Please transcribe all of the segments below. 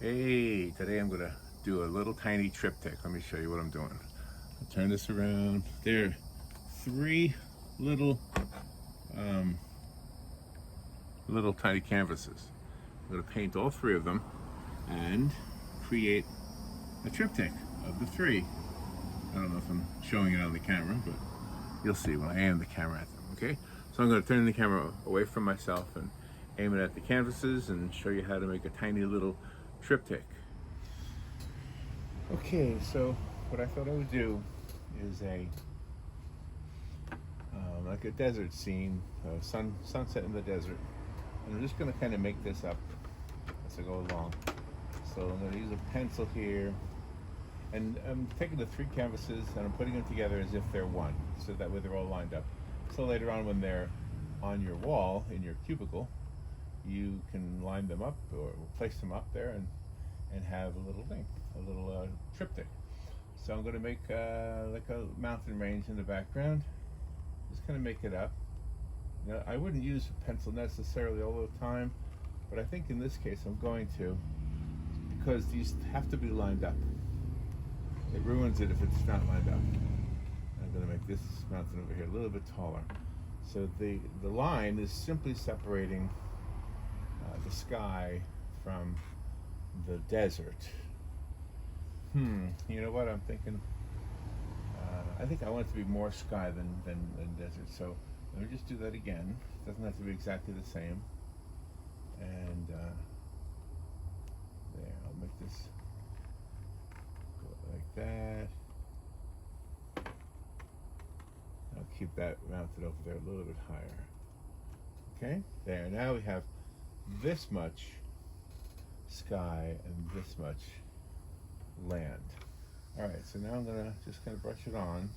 Hey, today I'm gonna do a little tiny triptych. Let me show you what I'm doing. I'll turn this around. There are three little um, little tiny canvases. I'm gonna paint all three of them and create a triptych of the three. I don't know if I'm showing it on the camera, but you'll see when I aim the camera at them, okay? So I'm gonna turn the camera away from myself and aim it at the canvases and show you how to make a tiny little triptych. Okay, so what I thought I would do is like a desert scene, sunset in the desert. And I'm just gonna kind of make this up as I go along. So I'm gonna use a pencil here, and I'm taking the three canvases and I'm putting them together as if they're one, so that way they're all lined up. So later on, when they're on your wall in your cubicle, you can line them up or place them up there and have a little thing, a little triptych. So I'm going to make like a mountain range in the background. Just going to make it up. Now, I wouldn't use a pencil necessarily all the time, but I think in this case I'm going to, because these have to be lined up. It ruins it if it's not lined up. I'm going to make this mountain over here a little bit taller. So the line is simply separating the sky from the desert. You know what I'm thinking? I think I want it to be more sky than desert. So let me just do that again. It doesn't have to be exactly the same. And there, I'll make this go like that. I'll keep that mounted over there a little bit higher. Okay, there. Now we have this much sky and this much land. All right, so now I'm gonna just kind of brush it on.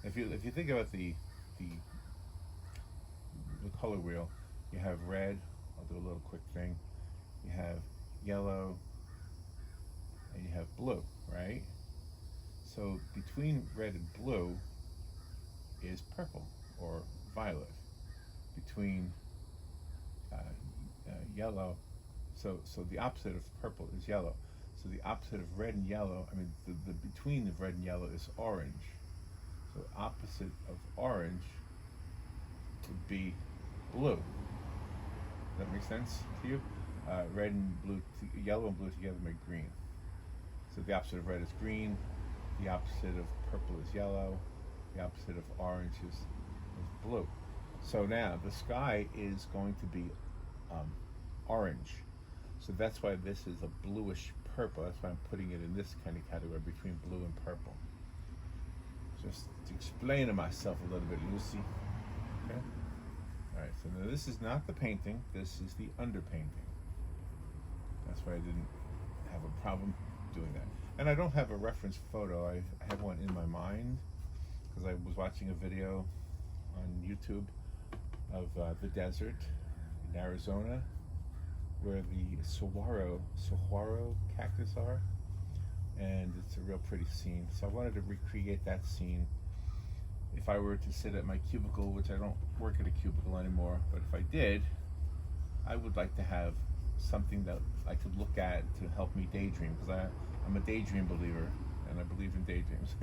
If you think about the color wheel, you have red. I'll do a little quick thing. You have yellow, and you have blue, right? So between red and blue is purple or violet. Between yellow, so the opposite of purple is yellow. So the opposite of red and yellow, I mean, the between the red and yellow is orange. So opposite of orange would be blue. Does that make sense to you? Red and blue, yellow and blue together make green. So the opposite of red is green. The opposite of purple is yellow. The opposite of orange is blue. So now the sky is going to be orange. So that's why this is a bluish purple. That's why I'm putting it in this kind of category between blue and purple. Just to explain to myself a little bit, Lucy. Okay? Alright, so now this is not the painting, this is the underpainting. That's why I didn't have a problem doing that. And I don't have a reference photo, I have one in my mind, because I was watching a video on YouTube of the desert in Arizona, where the saguaro cactus are, and it's a real pretty scene. So I wanted to recreate that scene. If I were to sit at my cubicle, which I don't work at a cubicle anymore, but if I did, I would like to have something that I could look at to help me daydream, because I'm a daydream believer, and I believe in daydreams.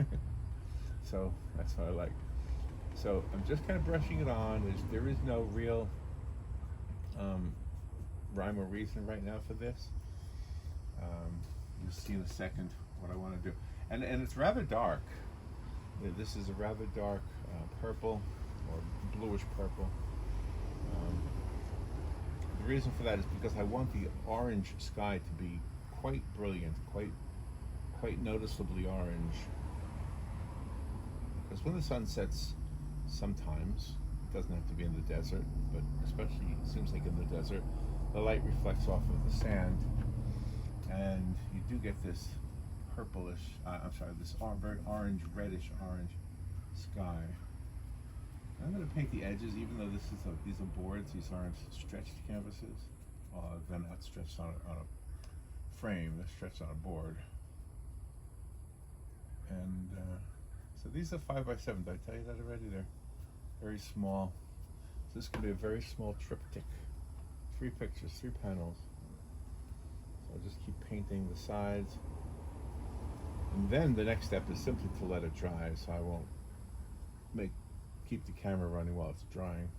So that's what I like. So I'm just kind of brushing it on. There is no real rhyme or reason right now for this. You'll see in a second what I want to do. And it's rather dark. This is a rather dark purple or bluish purple. The reason for that is because I want the orange sky to be quite brilliant, quite noticeably orange. Because when the sun sets, sometimes, it doesn't have to be in the desert, but especially it seems like in the desert, the light reflects off of the sand, and you do get this purplish, this very orange, reddish orange sky. I'm going to paint the edges, even though these are boards, these aren't stretched canvases. They're not stretched on a frame, they're stretched on a board. And so these are 5x7. Did I tell you that already? They're very small. So this could be a very small triptych. 3 pictures, 3 panels. I'll just keep painting the sides. And then the next step is simply to let it dry, so I won't keep the camera running while it's drying.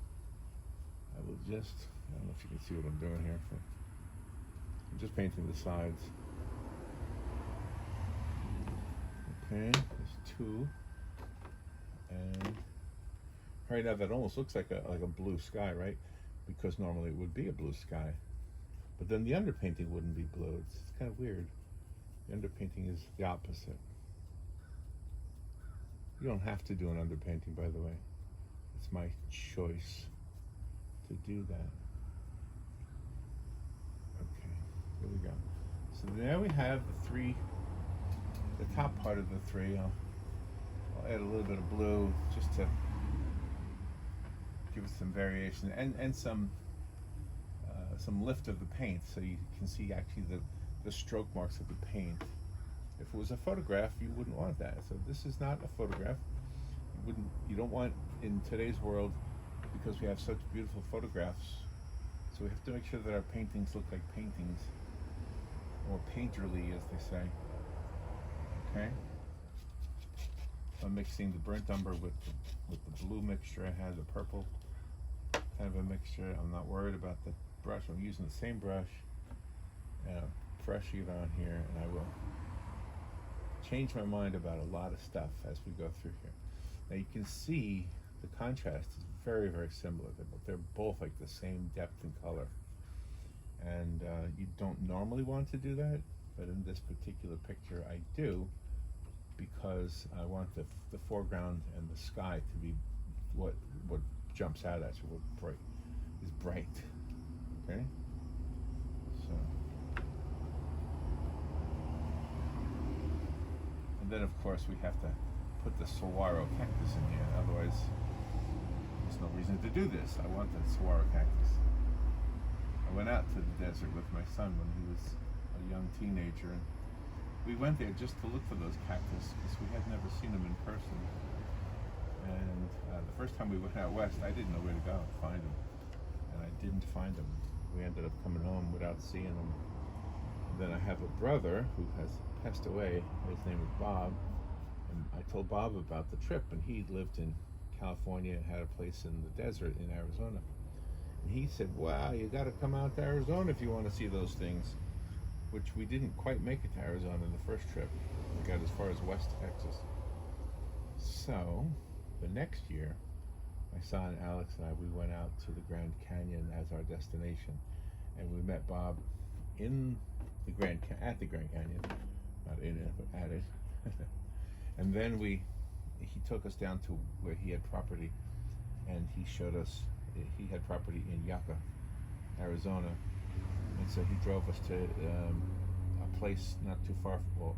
I will just, I don't know if you can see what I'm doing here. I'm just painting the sides. Okay, there's two. And right now that almost looks like a blue sky, right? Because normally it would be a blue sky. But then the underpainting wouldn't be blue. It's kind of weird. The underpainting is the opposite. You don't have to do an underpainting, by the way. It's my choice to do that. Okay, here we go. So now we have the top part of the three. I'll add a little bit of blue just to give it some variation and some lift of the paint, so you can see actually the stroke marks of the paint. If it was a photograph, you wouldn't want that. So this is not a photograph. You don't want, in today's world, because we have such beautiful photographs, so we have to make sure that our paintings look like paintings, or painterly, as they say. Okay. I'm mixing the burnt umber with the blue mixture. I had the purple kind of a mixture. I'm not worried about the brush. I'm using the same brush and a fresh sheet on here, and I will change my mind about a lot of stuff as we go through here. Now you can see the contrast is very, very similar. They're both like the same depth and color. And you don't normally want to do that, but in this particular picture I do, because I want the foreground and the sky to be what jumps out at you, what is bright. Okay? So, and then of course we have to put the saguaro cactus in here, otherwise there's no reason to do this. I want the saguaro cactus. I went out to the desert with my son when he was a young teenager, and we went there just to look for those cactus because we had never seen them in person. And the first time we went out west, I didn't know where to go to find them, and I didn't find them. We ended up coming home without seeing them. And then I have a brother who has passed away. His name is Bob, and I told Bob about the trip, and he lived in California and had a place in the desert in Arizona. And he said, wow, you got to come out to Arizona if you want to see those things, which we didn't quite make it to Arizona in the first trip. We got as far as West Texas. So the next year, my son Alex and we went out to the Grand Canyon as our destination, and we met Bob in the at the Grand Canyon, not in it, but at it. And then he took us down to where he had property, and he showed us, he had property in Yucca, Arizona, and so he drove us to a place not too far from, well,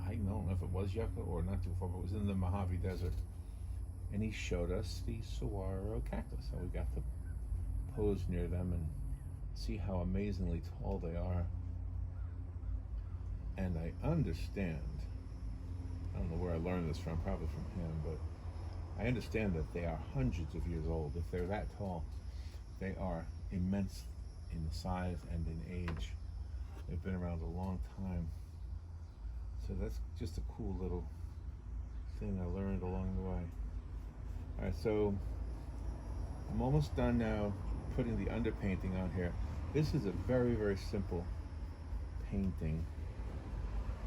I don't know if it was Yucca or not too far, but it was in the Mojave Desert, and he showed us the saguaro cactus, so we got to pose near them and see how amazingly tall they are. And I understand, I don't know where I learned this from, probably from him, but I understand that they are hundreds of years old. If they're that tall, they are immense in size and in age. They've been around a long time. So that's just a cool little thing I learned along the way. All right, so I'm almost done now putting the underpainting on here. This is a very, very simple painting.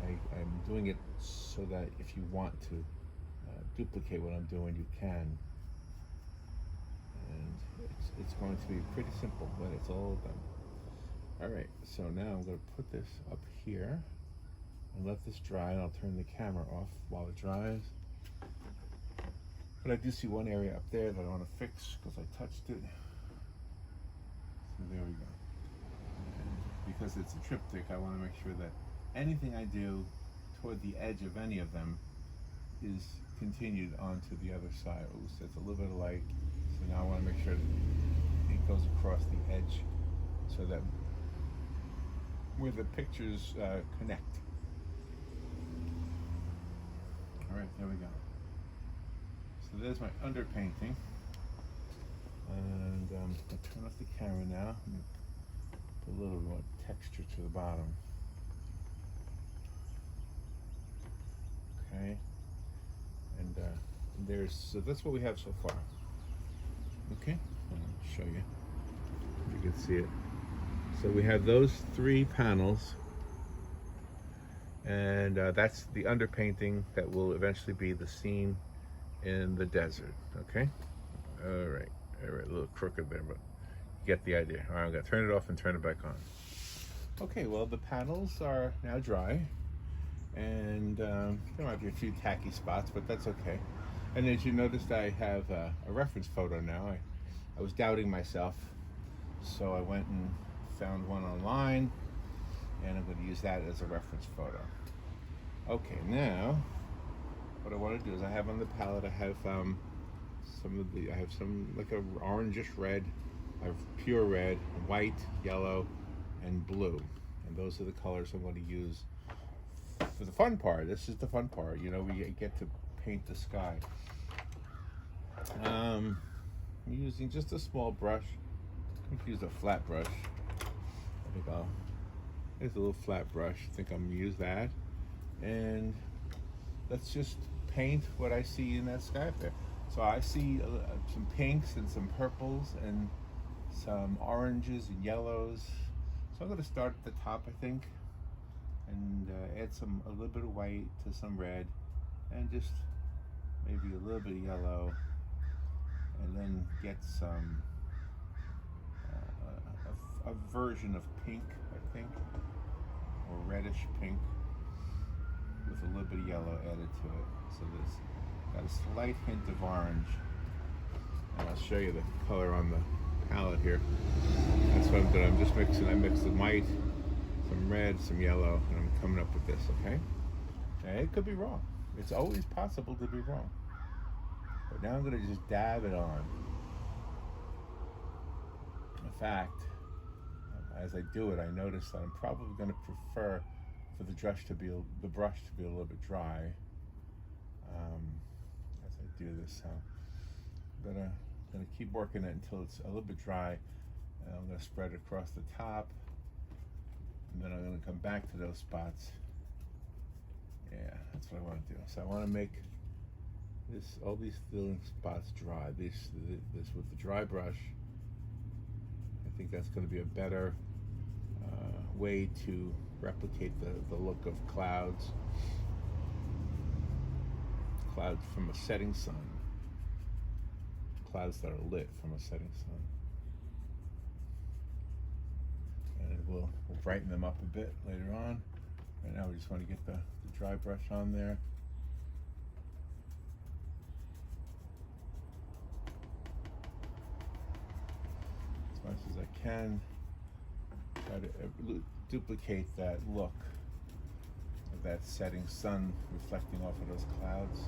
I'm doing it so that if you want to duplicate what I'm doing, you can. And it's going to be pretty simple when it's all done. All right, so now I'm going to put this up here and let this dry, and I'll turn the camera off while it dries. But I do see one area up there that I want to fix because I touched it. So there we go. And because it's a triptych, I want to make sure that anything I do toward the edge of any of them is continued onto the other side. Oh, so it's a little bit of light. So now I want to make sure that it goes across the edge so that where the pictures connect. All right, there we go. So there's my underpainting. And I'll turn off the camera now. Put a little more texture to the bottom. Okay, and so that's what we have so far. Okay, I'll show you if you can see it. So we have those 3 panels, and that's the underpainting that will eventually be the scene in the desert. Okay, all right, a little crooked there, but you get the idea. All right, I'm gonna turn it off and turn it back on. Okay, well, the panels are now dry, and there might be a few tacky spots, but that's okay. And as you noticed, I have a reference photo now. I was doubting myself, so I went and found one online, and I'm going to use that as a reference photo. Okay, now what I want to do is I have on the palette, I have some like a orangish red, I have pure red, white, yellow, and blue, and those are the colors I'm going to use for the fun part. This is the fun part, you know, we get to paint the sky. I'm using just a small brush. I can use a flat brush. I think here's a little flat brush. I think I'm gonna use that, and let's just paint what I see in that sky up there. So I see some pinks and some purples and some oranges and yellows. So I'm going to start at the top, I think, and add a little bit of white to some red, and just maybe a little bit of yellow, and then get some a version of pink, I think, or reddish pink, with a little bit of yellow added to it. So there's got a slight hint of orange, and I'll show you the color on the palette here. That's what I'm doing. I'm just mixing. I mixed the white, some red, some yellow, and I'm coming up with this. Okay. And it could be wrong. It's always possible to be wrong. But now I'm going to just dab it on. In fact, as I do it, I notice that I'm probably going to prefer for the brush to be a little bit dry. As I do this, so I'm gonna keep working it until it's a little bit dry, and I'm gonna spread it across the top, and then I'm gonna come back to those spots. Yeah, that's what I want to do. So I want to make all these little spots dry. This with the dry brush. I think that's going to be a better way to replicate the look of clouds from a setting sun, clouds that are lit from a setting sun, and we'll brighten them up a bit later on. Right now we just want to get the dry brush on there. As much as I can, try to duplicate that look of that setting sun reflecting off of those clouds.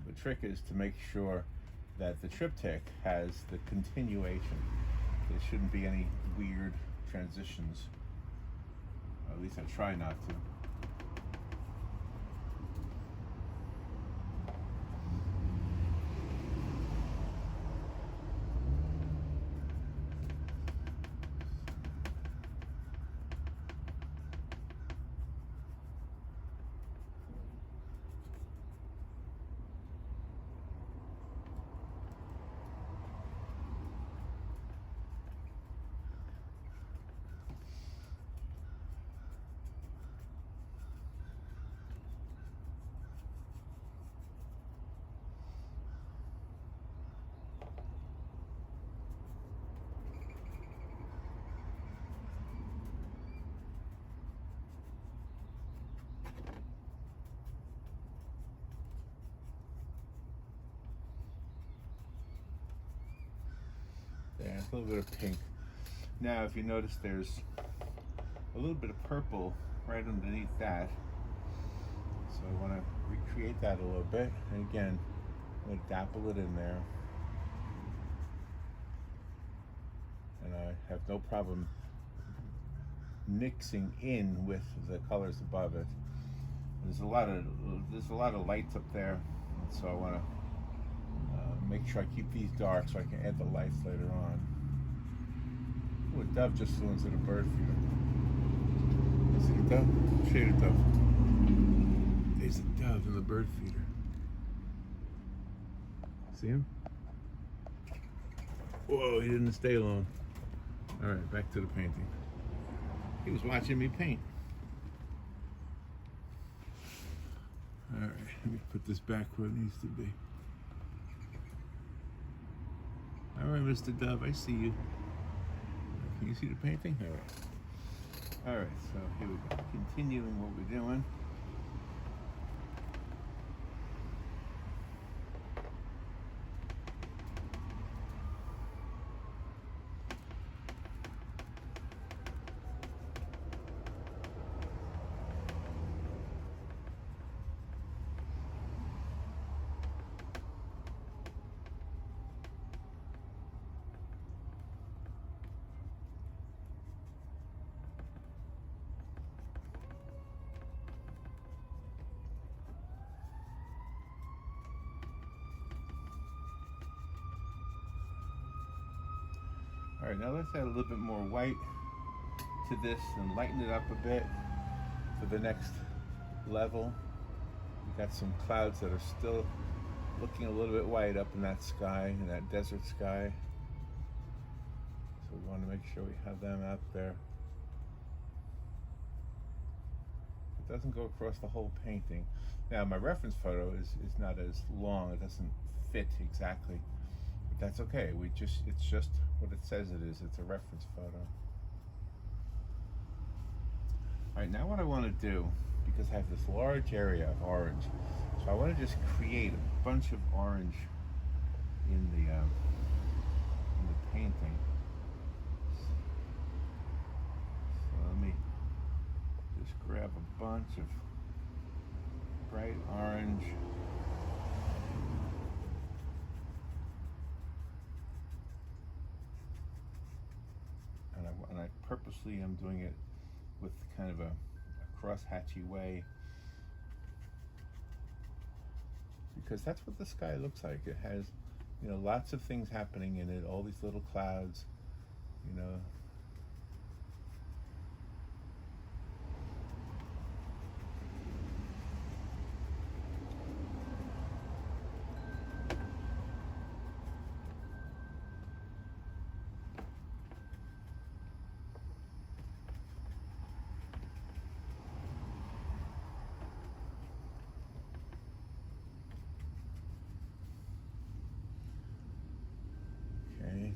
The trick is to make sure that the triptych has the continuation. There shouldn't be any weird transitions. Or at least I try not to. There, a little bit of pink. Now, if you notice, there's a little bit of purple right underneath that. So I want to recreate that a little bit. And again, I'm going to dapple it in there. And I have no problem mixing in with the colors above it. There's a lot of lights up there, and so I want to make sure I keep these dark so I can add the lights later on. Ooh, a dove just flew into the bird feeder. Is it a dove? Shaded dove. There's a dove in the bird feeder. See him? Whoa, he didn't stay long. All right, back to the painting. He was watching me paint. All right, let me put this back where it needs to be. All right, Mr. Dove, I see you. Can you see the painting? All right. All right, so here we go. Continuing what we're doing. All right, now let's add a little bit more white to this and lighten it up a bit for the next level. We got some clouds that are still looking a little bit white up in that sky, in that desert sky. So we want to make sure we have them out there. It doesn't go across the whole painting. Now my reference photo is not as long, it doesn't fit exactly. But that's okay. It's just what it says it is. It's a reference photo. All right, now what I want to do, because I have this large area of orange, so I want to just create a bunch of orange in the painting. So let me just grab a bunch of bright orange. And I purposely am doing it with kind of a cross-hatchy way, because that's what the sky looks like. It has, you know, lots of things happening in it, all these little clouds, you know.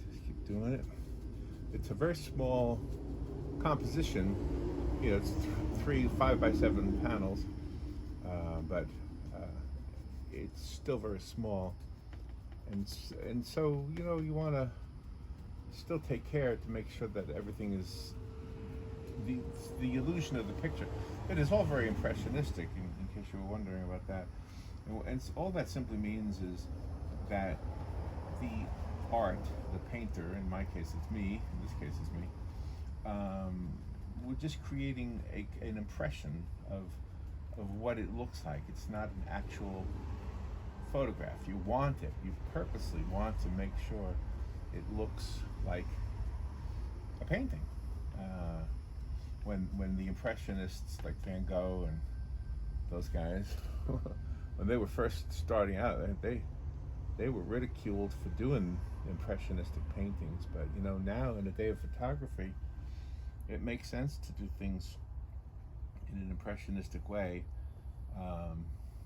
Just keep doing it. It's a very small composition. You know, it's 3 5x7 panels, but it's still very small. And so, you know, you want to still take care to make sure that everything is the illusion of the picture. It is all very impressionistic, in case you were wondering about that. And all that simply means is that the art, the painter, in my case it's me, in this case it's me, we're just creating an impression of what it looks like. It's not an actual photograph. You want it, you purposely want to make sure it looks like a painting. When the impressionists like Van Gogh and those guys, when they were first starting out, they were ridiculed for doing impressionistic paintings, but you know, now in the day of photography, it makes sense to do things in an impressionistic way,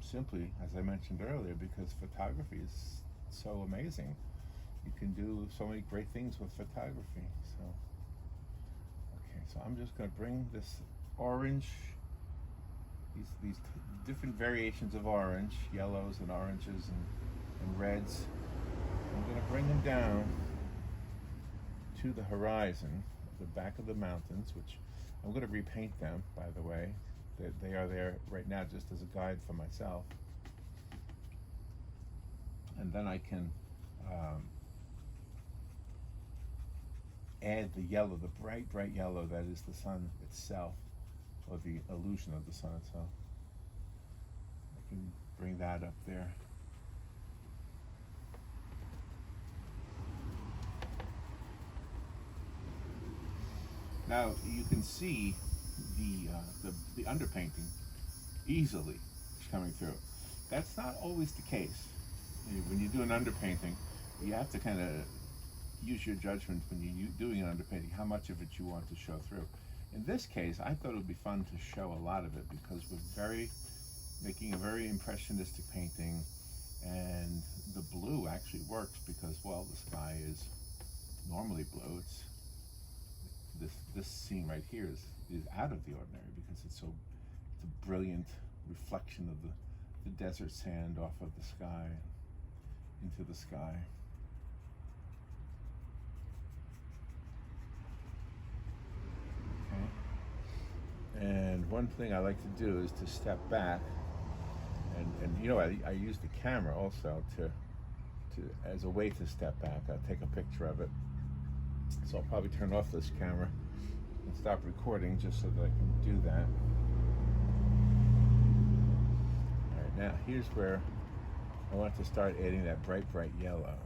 simply, as I mentioned earlier, because photography is so amazing. You can do so many great things with photography. So, okay, so I'm just going to bring this orange, these different variations of orange, yellows and oranges and reds. I'm going to bring them down to the horizon, the back of the mountains, which I'm going to repaint them, by the way. They are there right now just as a guide for myself. then I can add the yellow, the bright, bright yellow that is the sun itself, or the illusion of the sun itself. I can bring that up there. Now you can see the underpainting easily coming through. That's not always the case. When you do an underpainting, you have to kind of use your judgment when you're doing an underpainting, how much of it you want to show through. In this case, I thought it would be fun to show a lot of it because we're making a very impressionistic painting, and the blue actually works because, well, the sky is normally blue. It's this scene right here is out of the ordinary because it's a brilliant reflection of the desert sand off of the sky into the sky. Okay. And one thing I like to do is to step back, and you know, I use the camera also to as a way to step back. I'll take a picture of it. So I'll probably turn off this camera and stop recording just so that I can do that. All right, now here's where I want to start adding that bright, bright yellow.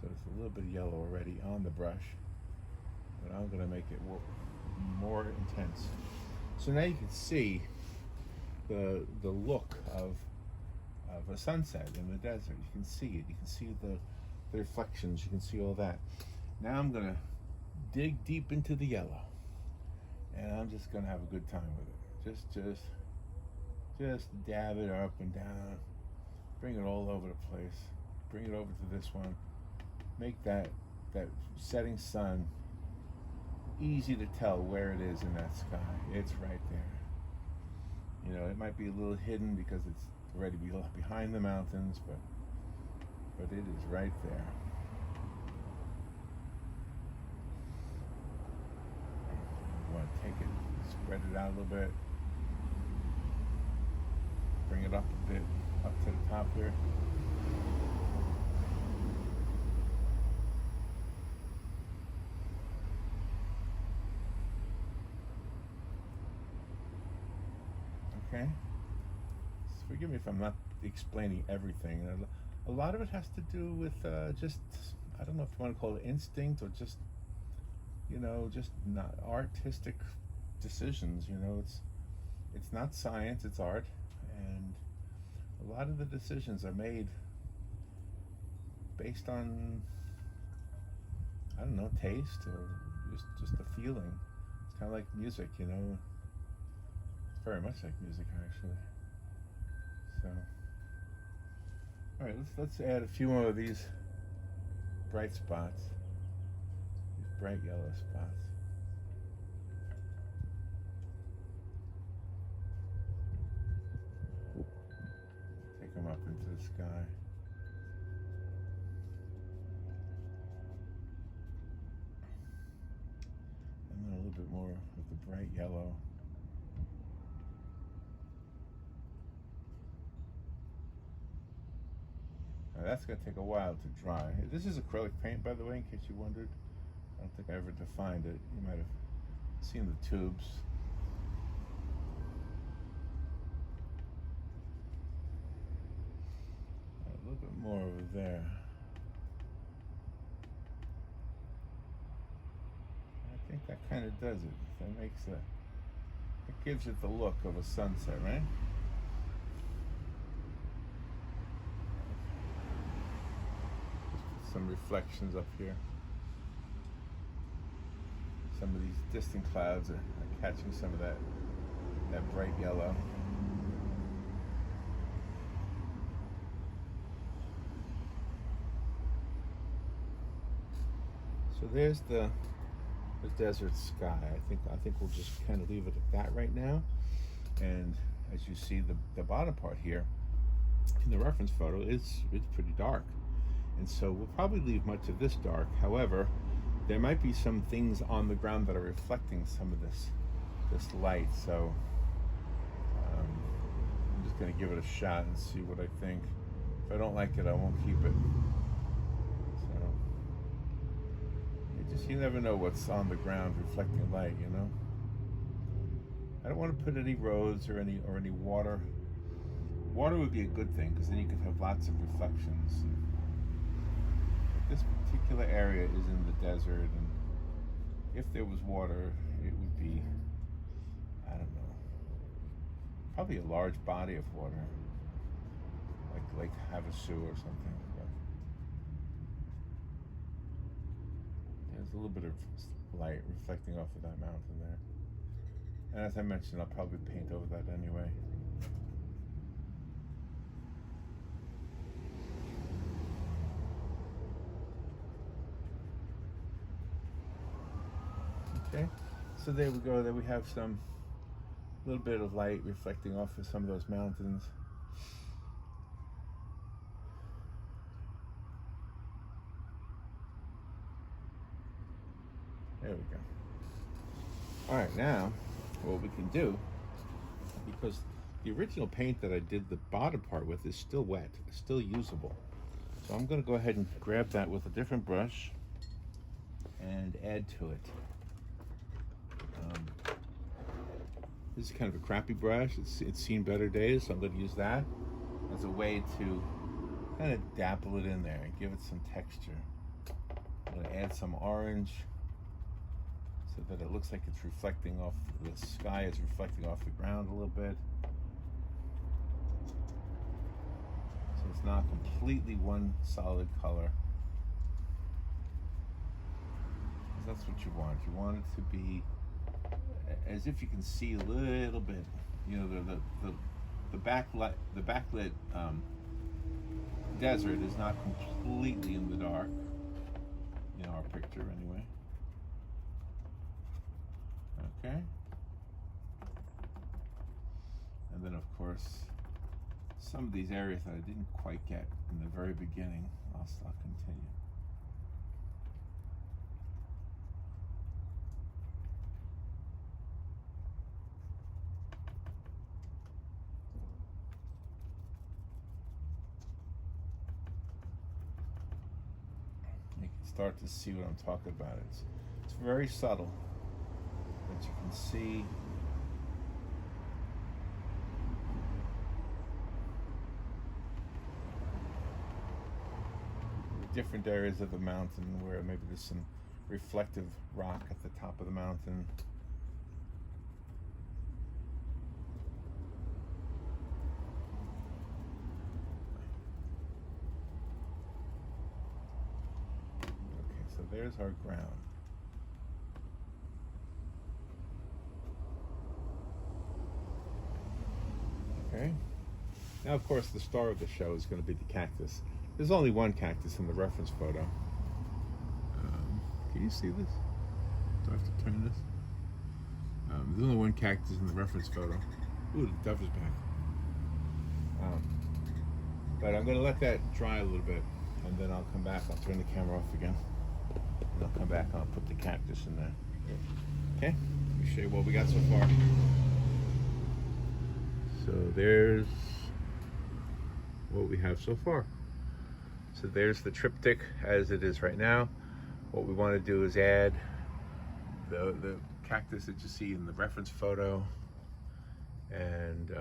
So it's a little bit of yellow already on the brush, but I'm going to make it more intense. So now you can see the look of a sunset in the desert. You can see it. You can see the reflections. You can see all that. Now I'm going to dig deep into the yellow, and I'm just going to have a good time with it. Just dab it up and down, bring it all over the place, bring it over to this one, make that setting sun easy to tell where it is in that sky. It's right there. You know, it might be a little hidden because it's already behind the mountains, but it is right there. You want to take it, spread it out a little bit, bring it up a bit, up to the top there. Okay. Forgive me if I'm not explaining everything. A lot of it has to do with just, I don't know if you want to call it instinct or just, you know, just not artistic decisions. You know, it's not science, it's art, and a lot of the decisions are made based on, I don't know, taste or just a feeling. It's kind of like music, you know. It's very much like music, actually. So, all right, let's add a few more of these bright spots, these bright yellow spots. Take them up into the sky. And then a little bit more of the bright yellow. Now that's going to take a while to dry. This is acrylic paint, by the way, in case you wondered. I don't think I ever defined it. You might have seen the tubes. A little bit more over there. I think that kind of does it. That makes it gives it the look of a sunset, right? Some reflections up here. Some of these distant clouds are catching some of that bright yellow. So there's the desert sky. I think we'll just kind of leave it at that right now. And as you see, the bottom part here in the reference photo it's pretty dark. And so we'll probably leave much of this dark. However, there might be some things on the ground that are reflecting some of this light. So I'm just going to give it a shot and see what I think. If I don't like it, I won't keep it. So, you never know what's on the ground reflecting light, you know? I don't want to put any roads or any water. Water would be a good thing, because then you could have lots of reflections. But this particular area is in the desert, and if there was water, it would be, I don't know, probably a large body of water, like Lake Havasu or something. But there's a little bit of light reflecting off of that mountain there. And as I mentioned, I'll probably paint over that anyway. Okay, so there we go. There we have some little bit of light reflecting off of some of those mountains. There we go. All right, now what we can do, because the original paint that I did the bottom part with is still wet, it's still usable. So I'm going to go ahead and grab that with a different brush and add to it. This is kind of a crappy brush. It's seen better days, so I'm going to use that as a way to kind of dapple it in there and give it some texture. I'm going to add some orange so that it looks like it's reflecting off, the sky is reflecting off the ground a little bit. So it's not completely one solid color. That's what you want. You want it to be as if you can see a little bit, you know, the backlit desert is not completely in the dark, in our picture anyway. Okay. And then of course, some of these areas that I didn't quite get in the very beginning, I'll continue. You can start to see what I'm talking about. It's very subtle, but you can see different areas of the mountain where maybe there's some reflective rock at the top of the mountain. Okay, so there's our ground. Okay. Now, of course, the star of the show is going to be the cactus. There's only one cactus in the reference photo. Can you see this? Do I have to turn this? There's only one cactus in the reference photo. Ooh, the dove is back. But I'm going to let that dry a little bit, and then I'll come back. I'll turn the camera off again. And I'll come back and I'll put the cactus in there. Okay? Let me show you what we got so far. So there's what we have so far. So there's the triptych as it is right now. What we want to do is add the cactus that you see in the reference photo, and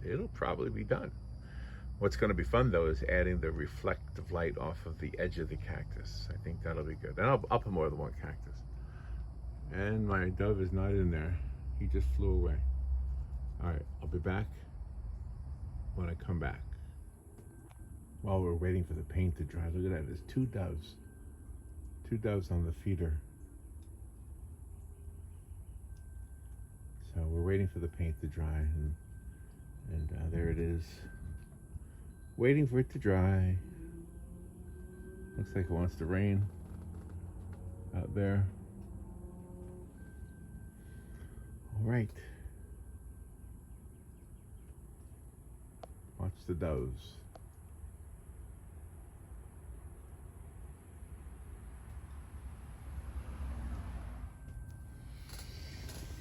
it'll probably be done. What's going to be fun though is adding the reflective light off of the edge of the cactus. I think that'll be good. And I'll put more than one cactus. And my dove is not in there. He just flew away. All right, I'll be back when I come back. While we're waiting for the paint to dry, look at that, there's two doves on the feeder. So we're waiting for the paint to dry, and there it is, waiting for it to dry. Looks like it wants to rain out there. All right. Watch the doves.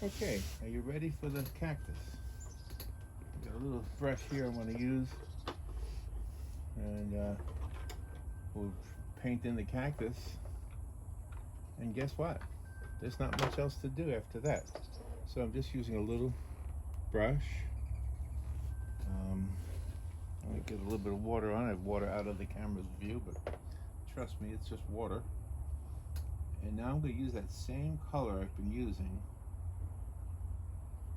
Okay, are you ready for the cactus? Got a little brush here I want to use. and we'll paint in the cactus, and guess what? There's not much else to do after that. So I'm just using a little brush. I'm going to get a little bit of water on it. I have water out of the camera's view, but trust me, it's just water. And now I'm going to use that same color I've been using,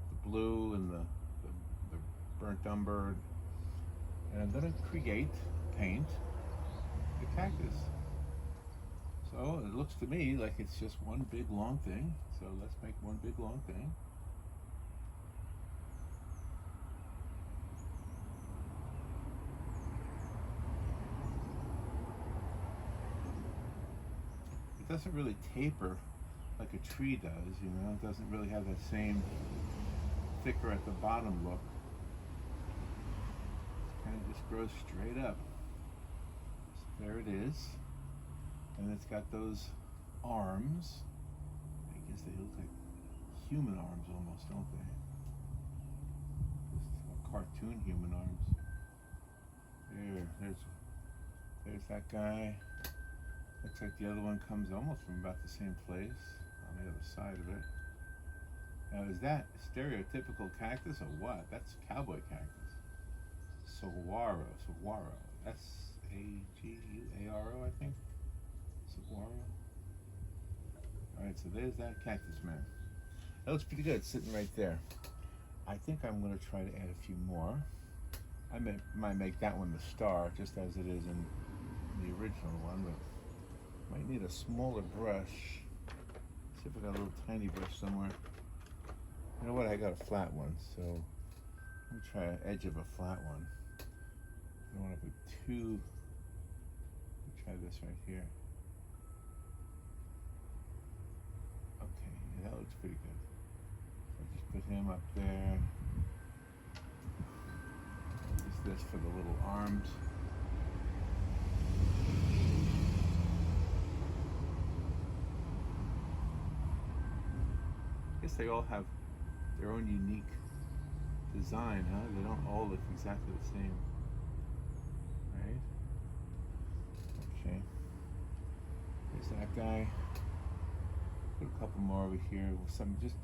the blue and the burnt umber, and I'm going to paint the cactus. So it looks to me like it's just one big long thing. So let's make one big long thing. It doesn't really taper like a tree does, you know. It doesn't really have that same thicker at the bottom look. It kind of just grows straight up. So there it is. And it's got those arms. I guess they look like human arms almost, don't they? Just cartoon human arms. There's that guy. Looks like the other one comes almost from about the same place on the other side of it. Now, is that stereotypical cactus or what? That's cowboy cactus. Saguaro. That's Aguaro, I think. Saguaro. Alright, so there's that cactus man. That looks pretty good, sitting right there. I think I'm going to try to add a few more. I might make that one the star, just as it is in the original one, but might need a smaller brush. See if I got a little tiny brush somewhere. You know what? I got a flat one, so let me try an edge of a flat one. I don't want to put too. Let me try this right here. Okay, yeah, that looks pretty good. So just put him up there. Use this for the little arms. I guess they all have their own unique design, huh? They don't all look exactly the same, right? Okay. There's that guy. Put a couple more over here. Some just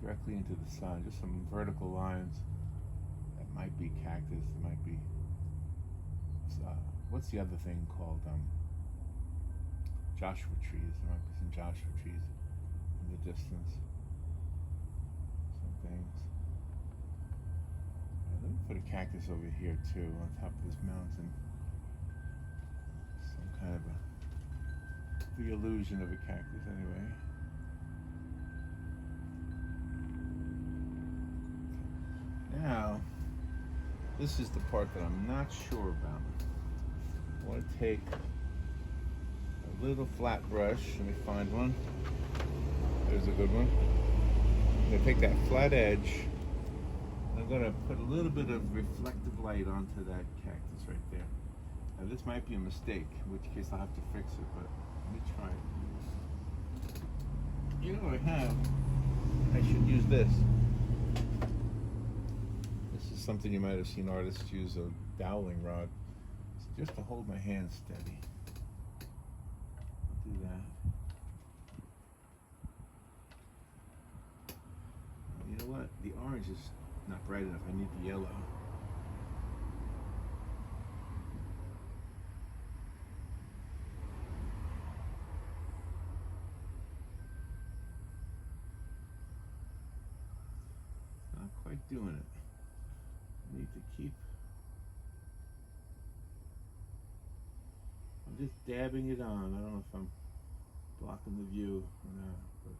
directly into the sun. Just some vertical lines. That might be cactus. It might be. What's the other thing called? Joshua trees. There might be some Joshua trees in the distance. Some things. Let me put a cactus over here too, on top of this mountain. Some kind of the illusion of a cactus anyway. Now, this is the part that I'm not sure about. I want to take a little flat brush. Let me find one. There's a good one. I'm going to take that flat edge. And I'm going to put a little bit of reflective light onto that cactus right there. Now this might be a mistake, in which case I'll have to fix it, but let me try it. You know what I have? I should use this. This is something you might have seen artists use, a doweling rod. So just to hold my hand steady. I'll do that. You know what? The orange is not bright enough. I need the yellow. Not quite doing it. I need to keep. I'm just dabbing it on. I don't know if I'm blocking the view or not. But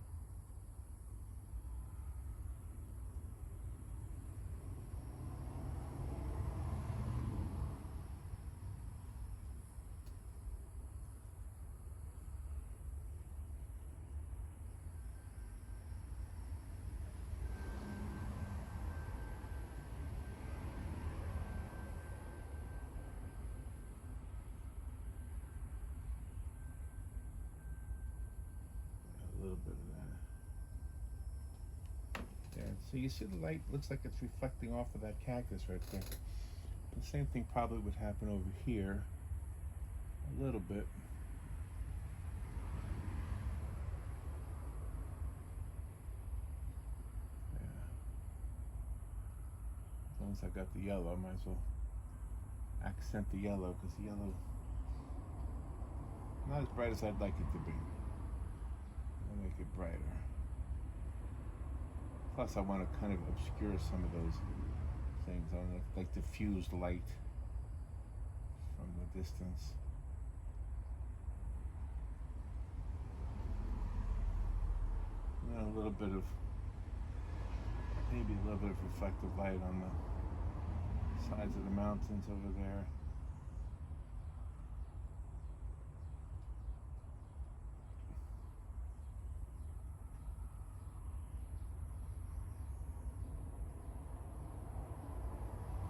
a little bit of that. There. So you see the light looks like it's reflecting off of that cactus right there. The same thing probably would happen over here a little bit. Yeah. As long as I got the yellow, I might as well accent the yellow, because the yellow not as bright as I'd like it to be. I'll make it brighter. Plus, I want to kind of obscure some of those things. I want to like diffuse light from the distance. And then a little bit of, maybe a little bit of reflective light on the sides of the mountains over there.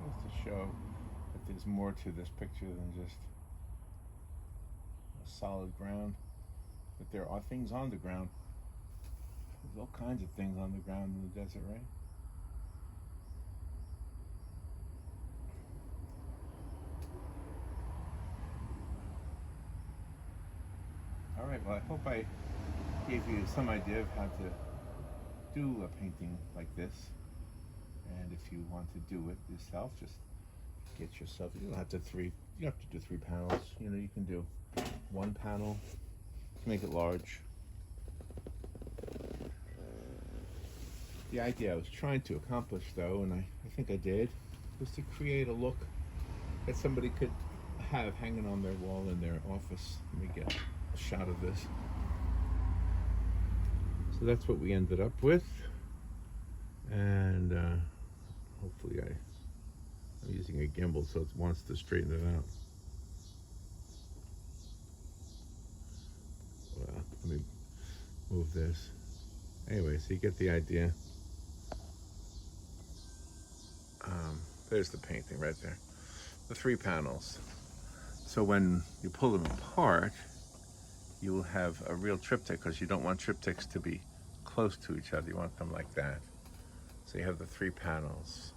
Just to show that there's more to this picture than just a solid ground, that there are things on the ground. There's all kinds of things on the ground in the desert, right? All right, well, I hope I gave you some idea of how to do a painting like this. And if you want to do it yourself, just get yourself, you don't have to do 3 panels. You know, you can do 1 panel, make it large. The idea I was trying to accomplish, though, and I think I did, was to create a look that somebody could have hanging on their wall in their office. Let me get a shot of this. So that's what we ended up with, and hopefully I'm using a gimbal so it wants to straighten it out. Well, let me move this. Anyway, so you get the idea. There's the painting right there. The 3 panels. So when you pull them apart, you will have a real triptych, because you don't want triptychs to be close to each other. You want them like that. So you have the 3 panels.